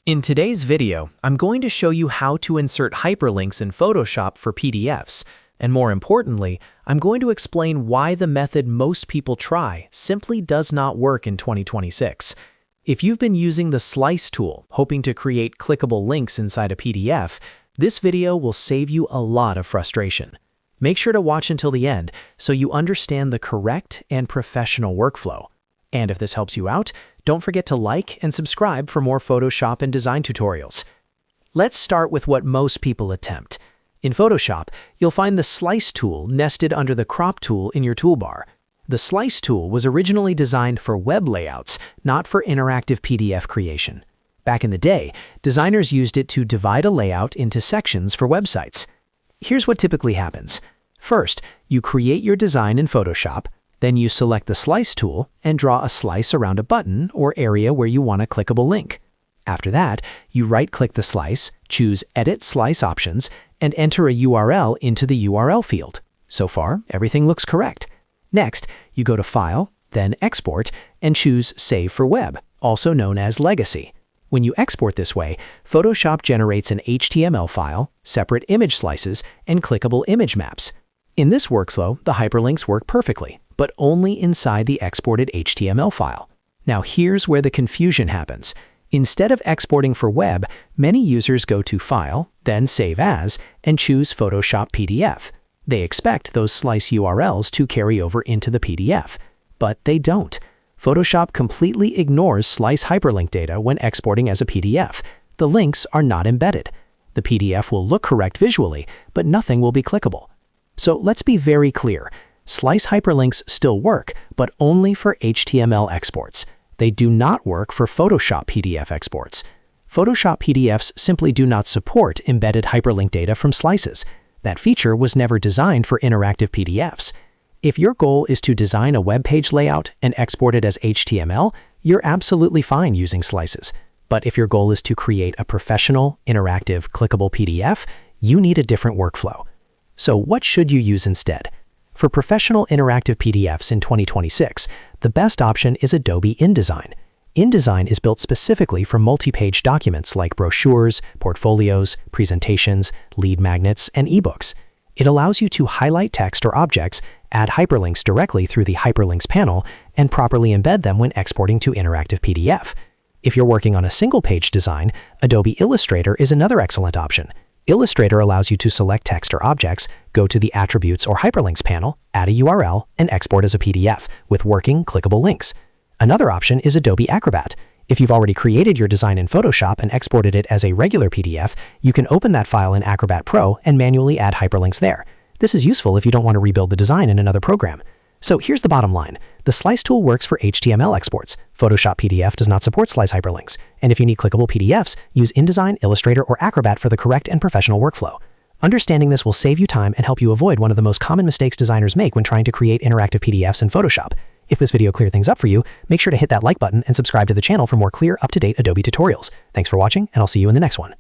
In today's video, I'm going to show you how to insert hyperlinks in Photoshop for PDFs, and more importantly, I'm going to explain why the method most people try simply does not work in 2026. If you've been using the Slice tool, hoping to create clickable links inside a PDF, this video will save you a lot of frustration. Make sure to watch until the end so you understand the correct and professional workflow. And if this helps you out, don't forget to like and subscribe for more Photoshop and design tutorials. Let's start with what most people attempt. In Photoshop, you'll find the Slice tool nested under the Crop tool in your toolbar. The Slice tool was originally designed for web layouts, not for interactive PDF creation. Back in the day, designers used it to divide a layout into sections for websites. Here's what typically happens. First, you create your design in Photoshop. Then you select the Slice tool and draw a slice around a button or area where you want a clickable link. After that, you right-click the slice, choose Edit Slice Options, and enter a URL into the URL field. So far, everything looks correct. Next, you go to File, then Export, and choose Save for Web, also known as Legacy. When you export this way, Photoshop generates an HTML file, separate image slices, and clickable image maps. In this workflow, the hyperlinks work perfectly, but only inside the exported HTML file. Now here's where the confusion happens. Instead of exporting for web, many users go to File, then Save As, and choose Photoshop PDF. They expect those slice URLs to carry over into the PDF, but they don't. Photoshop completely ignores slice hyperlink data when exporting as a PDF. The links are not embedded. The PDF will look correct visually, but nothing will be clickable. So let's be very clear. Slice hyperlinks still work, but only for HTML exports. They do not work for Photoshop PDF exports. Photoshop PDFs simply do not support embedded hyperlink data from slices. That feature was never designed for interactive PDFs. If your goal is to design a web page layout and export it as HTML, you're absolutely fine using slices. But if your goal is to create a professional, interactive, clickable PDF, you need a different workflow. So what should you use instead? For professional interactive PDFs in 2026, the best option is Adobe InDesign. InDesign is built specifically for multi-page documents like brochures, portfolios, presentations, lead magnets, and ebooks. It allows you to highlight text or objects, add hyperlinks directly through the Hyperlinks panel, and properly embed them when exporting to interactive PDF. If you're working on a single-page design, Adobe Illustrator is another excellent option. Illustrator allows you to select text or objects, go to the Attributes or Hyperlinks panel, add a URL, and export as a PDF with working clickable links. Another option is Adobe Acrobat. If you've already created your design in Photoshop and exported it as a regular PDF, you can open that file in Acrobat Pro and manually add hyperlinks there. This is useful if you don't want to rebuild the design in another program. So here's the bottom line. The Slice tool works for HTML exports. Photoshop PDF does not support slice hyperlinks. And if you need clickable PDFs, use InDesign, Illustrator, or Acrobat for the correct and professional workflow. Understanding this will save you time and help you avoid one of the most common mistakes designers make when trying to create interactive PDFs in Photoshop. If this video cleared things up for you, make sure to hit that like button and subscribe to the channel for more clear, up-to-date Adobe tutorials. Thanks for watching, and I'll see you in the next one.